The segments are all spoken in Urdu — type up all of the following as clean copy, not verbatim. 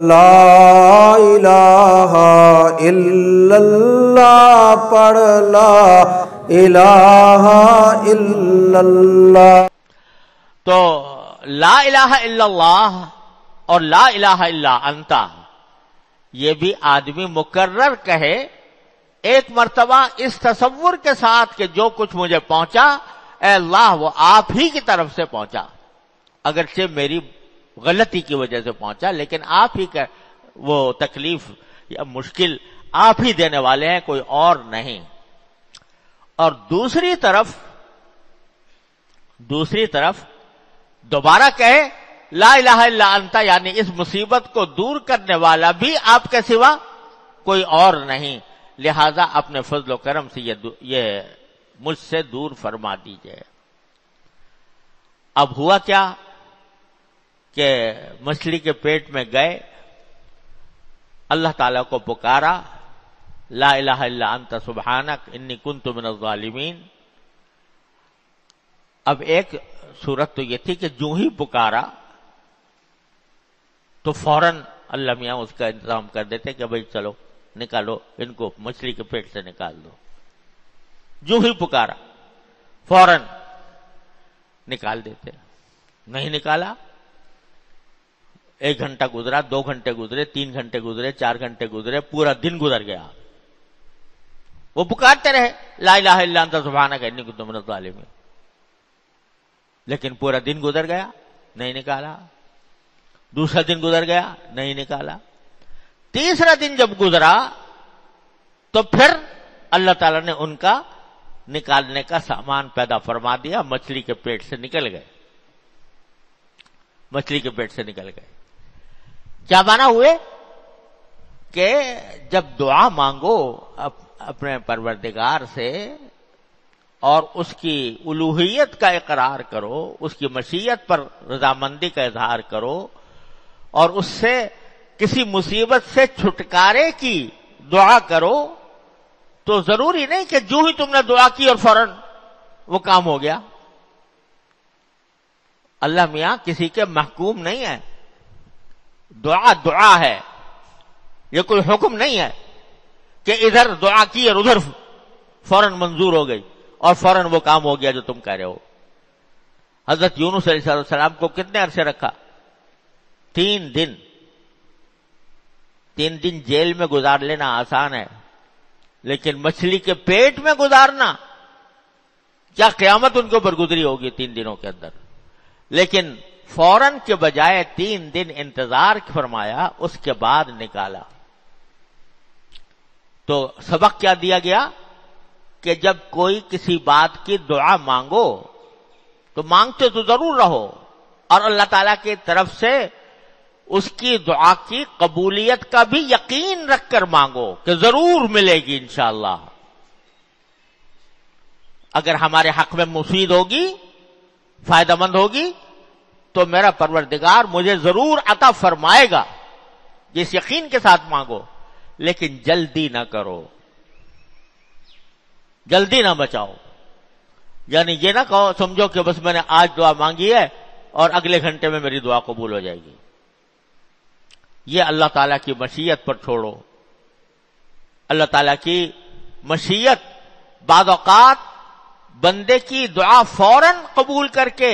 لا الہ الا اللہ پڑھ لا الہ الا اللہ. تو لا الہ الا اللہ اور لا الہ الا انتا یہ بھی آدمی مکرر کہے ایک مرتبہ اس تصور کے ساتھ کہ جو کچھ مجھے پہنچا اے اللہ وہ آپ ہی کی طرف سے پہنچا، اگرچہ میری غلطی کی وجہ سے پہنچا لیکن آپ ہی کا وہ تکلیف یا مشکل آپ ہی دینے والے ہیں، کوئی اور نہیں. اور دوسری طرف دوبارہ کہے لا الہ الا انت، یعنی اس مصیبت کو دور کرنے والا بھی آپ کے سوا کوئی اور نہیں، لہذا اپنے فضل و کرم سے یہ مجھ سے دور فرما دیجئے. اب ہوا کیا کہ مچھلی کے پیٹ میں گئے، اللہ تعالیٰ کو پکارا لا الہ الا انت سبحانک انی کنت من الظالمین. اب ایک صورت تو یہ تھی کہ جو ہی پکارا تو فوراً اللہ میاں اس کا انتظام کر دیتے کہ بھئی چلو نکالو ان کو مچھلی کے پیٹ سے نکال دو. جو ہی پکارا فوراً نکال دیتے. نہیں نکالا، 1 گھنٹہ گزرا، 2 گھنٹے گزرے، 3 گھنٹے گزرے، 4 گھنٹے گزرے، پورا دن گزر گیا. وہ پکارتے رہے لا الہ الا انت سبحانک انی کنت من الظالمین، لیکن پورا دن گزر گیا نہیں نکالا. دوسرا دن گزر گیا نہیں نکالا. تیسرا دن جب گزرا تو پھر اللہ تعالیٰ نے ان کا نکالنے کا سامان پیدا فرما دیا، مچھلی کے پیٹ سے نکل گئے. مچھلی کے پیٹ سے نکل گئے. کیا مانا ہوئے کہ جب دعا مانگو اپنے پروردگار سے اور اس کی الوہیت کا اقرار کرو، اس کی مشیت پر رضامندی کا اظہار کرو اور اس سے کسی مصیبت سے چھٹکارے کی دعا کرو، تو ضروری نہیں کہ جو ہی تم نے دعا کی اور فوراً وہ کام ہو گیا. اللہ میاں کسی کے محکوم نہیں ہے. دعا ہے، یہ کوئی حکم نہیں ہے کہ ادھر دعا کی اور ادھر فوراً منظور ہو گئی اور فوراً وہ کام ہو گیا جو تم کہہ رہے ہو. حضرت یونس علیہ السلام کو کتنے عرصے رکھا؟ 3 دن. 3 دن جیل میں گزار لینا آسان ہے، لیکن مچھلی کے پیٹ میں گزارنا، کیا قیامت ان کے اوپر گزری ہوگی 3 دنوں کے اندر. لیکن فوراً کے بجائے 3 دن انتظار فرمایا، اس کے بعد نکالا. تو سبق کیا دیا گیا کہ جب کوئی کسی بات کی دعا مانگو تو مانگتے تو ضرور رہو اور اللہ تعالیٰ کی طرف سے اس کی دعا کی قبولیت کا بھی یقین رکھ کر مانگو کہ ضرور ملے گی انشاءاللہ. اگر ہمارے حق میں مفید ہوگی، فائدہ مند ہوگی، تو میرا پروردگار مجھے ضرور عطا فرمائے گا. جس یقین کے ساتھ مانگو، لیکن جلدی نہ کرو، جلدی نہ بچاؤ. یعنی یہ نہ کہو سمجھو کہ بس میں نے آج دعا مانگی ہے اور اگلے گھنٹے میں میری دعا قبول ہو جائے گی. یہ اللہ تعالیٰ کی مشیت پر چھوڑو. اللہ تعالیٰ کی مشیت بعض اوقات بندے کی دعا فوراً قبول کر کے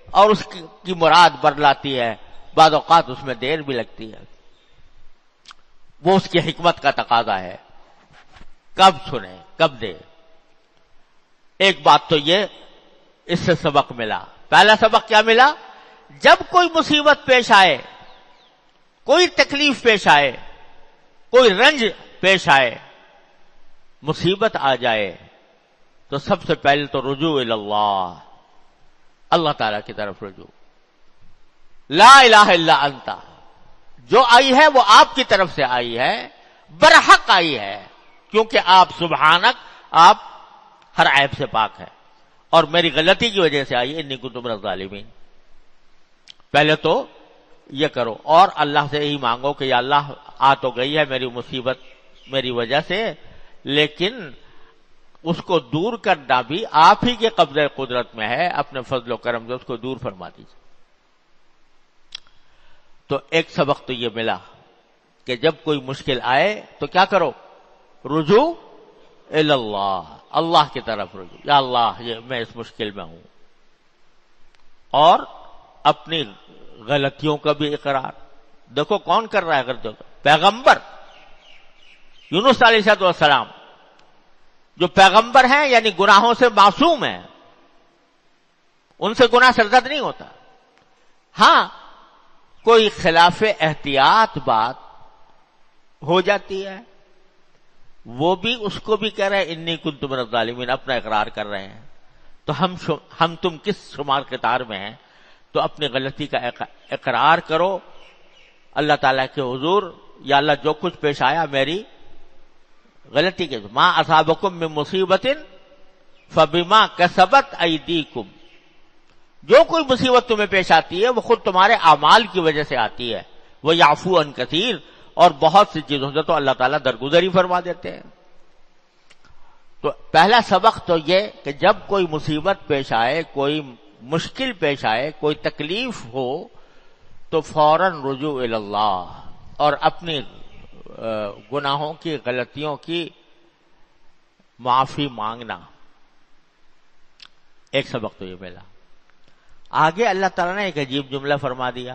اور اس کی مراد بدلاتی ہے، بعض اوقات اس میں دیر بھی لگتی ہے. وہ اس کی حکمت کا تقاضا ہے، کب سنے کب دے. ایک بات تو یہ اس سے سبق ملا. پہلا سبق کیا ملا؟ جب کوئی مصیبت پیش آئے، کوئی تکلیف پیش آئے، کوئی رنج پیش آئے، مصیبت آ جائے، تو سب سے پہلے تو رجوع اللہ، اللہ تعالی کی طرف رجوع. لا الہ الا انت جو آئی ہے وہ آپ کی طرف سے آئی ہے، برحق آئی ہے، کیونکہ آپ سبحانک، آپ ہر عیب سے پاک ہے اور میری غلطی کی وجہ سے آئی ہے، انی کنت من الظالمین. پہلے تو یہ کرو اور اللہ سے یہی مانگو کہ یا اللہ آ تو گئی ہے میری مصیبت میری وجہ سے، لیکن اس کو دور کرنا بھی آپ ہی کے قبضہ قدرت میں ہے، اپنے فضل و کرم سے اس کو دور فرما دیجیے. تو ایک سبق تو یہ ملا کہ جب کوئی مشکل آئے تو کیا کرو؟ رجوع اللہ، اللہ کی طرف رجوع، یا اللہ یہ میں اس مشکل میں ہوں، اور اپنی غلطیوں کا بھی اقرار۔ دیکھو کون کر رہا ہے غلطیوں کا؟ پیغمبر یونس علیہ السلام، جو پیغمبر ہیں یعنی گناہوں سے معصوم ہیں، ان سے گناہ سرزد نہیں ہوتا۔ ہاں کوئی خلاف احتیاط بات ہو جاتی ہے، وہ بھی اس کو بھی کہہ رہے ہیں انی کنت من الظالمین، اپنا اقرار کر رہے ہیں۔ تو ہم تم کس شمار قطار میں ہیں؟ تو اپنی غلطی کا اقرار کرو اللہ تعالیٰ کے حضور، یا اللہ جو کچھ پیش آیا میری غلطی کے، ما اصابکم من مصیبت فبما کسبت ایدیکم، جو کوئی مصیبت تمہیں پیش آتی ہے وہ خود تمہارے اعمال کی وجہ سے آتی ہے، وہ یعفو عن کثیر، اور بہت سی چیزوں سے تو اللہ تعالیٰ درگزر ہی فرما دیتے ہیں۔ تو پہلا سبق تو یہ کہ جب کوئی مصیبت پیش آئے، کوئی مشکل پیش آئے، کوئی تکلیف ہو، تو فوراً رجوع اللہ اور اپنی گناہوں کی، غلطیوں کی معافی مانگنا، ایک سبق تو یہ ملا۔ آگے اللہ تعالیٰ نے ایک عجیب جملہ فرما دیا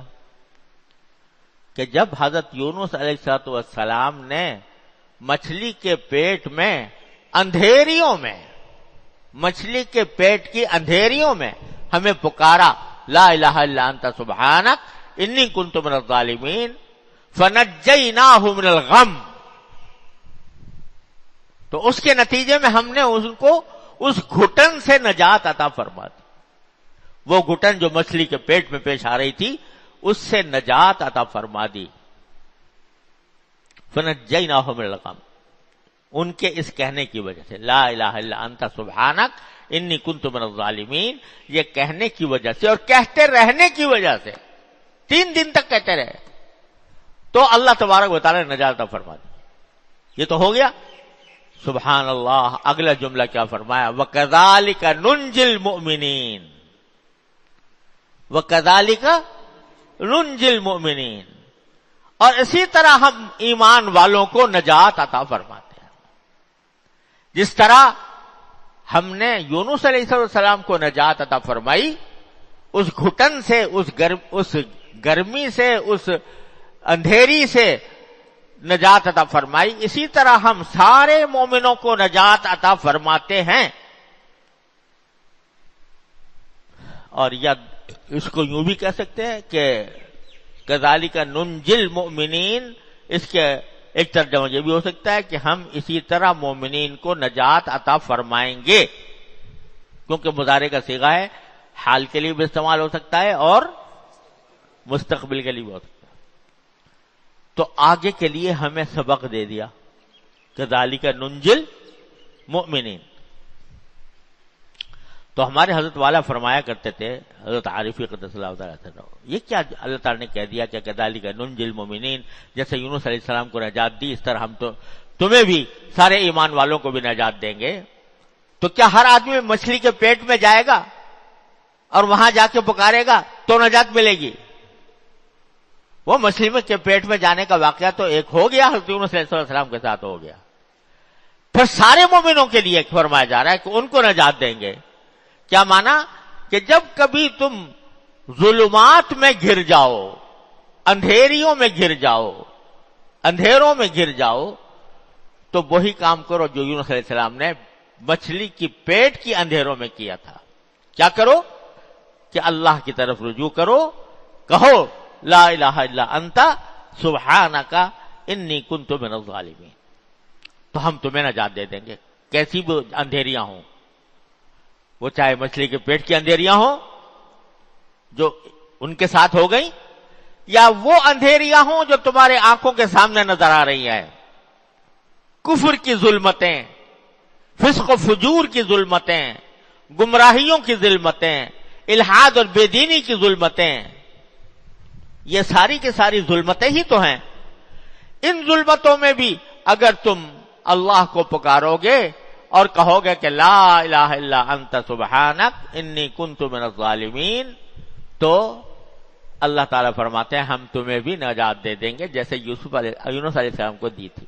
کہ جب حضرت یونس علیہ السلام نے مچھلی کے پیٹ میں اندھیریوں میں، مچھلی کے پیٹ کی اندھیریوں میں ہمیں پکارا، لا الہ الا انت سبحانک انی کنت من الظالمین فنجیناہ من الغم، تو اس کے نتیجے میں ہم نے ان کو اس گھٹن سے نجات عطا فرما دی۔ وہ گھٹن جو مچھلی کے پیٹ میں پیش آ رہی تھی اس سے نجات عطا فرما دی۔ فنجیناہ من الغم، ان کے اس کہنے کی وجہ سے، لا الہ الا انت سبحانک انی کنت من الظالمین، یہ کہنے کی وجہ سے اور کہتے رہنے کی وجہ سے، 3 دن تک کہتے رہے، تو اللہ تبارک و تعالی نے نجات عطا فرما دی۔ یہ تو ہو گیا، سبحان اللہ۔ اگلا جملہ کیا فرمایا؟ وَكَذَلِكَ نُنْجِي الْمُؤْمِنِينَ، وَكَذَلِكَ نُنْجِي الْمُؤْمِنِينَ، اور اسی طرح ہم ایمان والوں کو نجات عطا فرماتے ہیں۔ جس طرح ہم نے یونس علیہ السلام کو نجات عطا فرمائی، اس گھٹن سے، اس گرمی سے، اس اندھیری سے نجات عطا فرمائی، اسی طرح ہم سارے مومنوں کو نجات عطا فرماتے ہیں۔ اور یا اس کو یوں بھی کہہ سکتے ہیں کہ کذالک ننجی المؤمنین، اس کے ایک ترجمہ یہ بھی ہو سکتا ہے کہ ہم اسی طرح مومنین کو نجات عطا فرمائیں گے، کیونکہ مضارع کا صیغہ ہے، حال کے لیے بھی استعمال ہو سکتا ہے اور مستقبل کے لیے بھی ہو سکتا ہے۔ تو آگے کے لیے ہمیں سبق دے دیا، کذالک ننجی المؤمنین۔ تو ہمارے حضرت والا فرمایا کرتے تھے، حضرت عارفی قدس اللہ تعالیٰ عنہ، یہ کیا اللہ تعالیٰ نے کہہ دیا کہ کذالک ننجی المؤمنین، جیسے یونس علیہ السلام کو نجات دی اس طرح ہم تو تمہیں بھی، سارے ایمان والوں کو بھی نجات دیں گے۔ تو کیا ہر آدمی مچھلی کے پیٹ میں جائے گا اور وہاں جا کے پکارے گا تو نجات ملے گی؟ وہ مچھلی میں کے پیٹ میں جانے کا واقعہ تو ایک ہو گیا، حضرت یونس علیہ السلام کے ساتھ ہو گیا، پھر سارے مومنوں کے لیے فرمایا جا رہا ہے کہ ان کو نجات دیں گے۔ کیا مانا؟ کہ جب کبھی تم ظلمات میں گر جاؤ، اندھیریوں میں گر جاؤ، اندھیروں میں گر جاؤ، تو وہی کام کرو جو یونس علیہ السلام نے مچھلی کی پیٹ کی اندھیروں میں کیا تھا۔ کیا کرو؟ کہ اللہ کی طرف رجوع کرو، کہو لا الہ الا انت سبحانک انی کنت من الظالمین، تو ہم تمہیں نجات دے دیں گے، کیسی بھی اندھیریاں ہوں، وہ چاہے مچھلی کے پیٹ کی اندھیریاں ہوں جو ان کے ساتھ ہو گئی، یا وہ اندھیریاں ہوں جو تمہارے آنکھوں کے سامنے نظر آ رہی ہیں، کفر کی ظلمتیں، فسق و فجور کی ظلمتیں، گمراہیوں کی ظلمتیں، الحاد اور بے دینی کی ظلمتیں، یہ ساری کی ساری ظلمتیں ہی تو ہیں۔ ان ظلمتوں میں بھی اگر تم اللہ کو پکارو گے اور کہو گے کہ لا الہ الا انت سبحانک انی کنت من الظالمین، تو اللہ تعالیٰ فرماتے ہیں ہم تمہیں بھی نجات دے دیں گے جیسے یونس علیہ السلام کو دی تھی.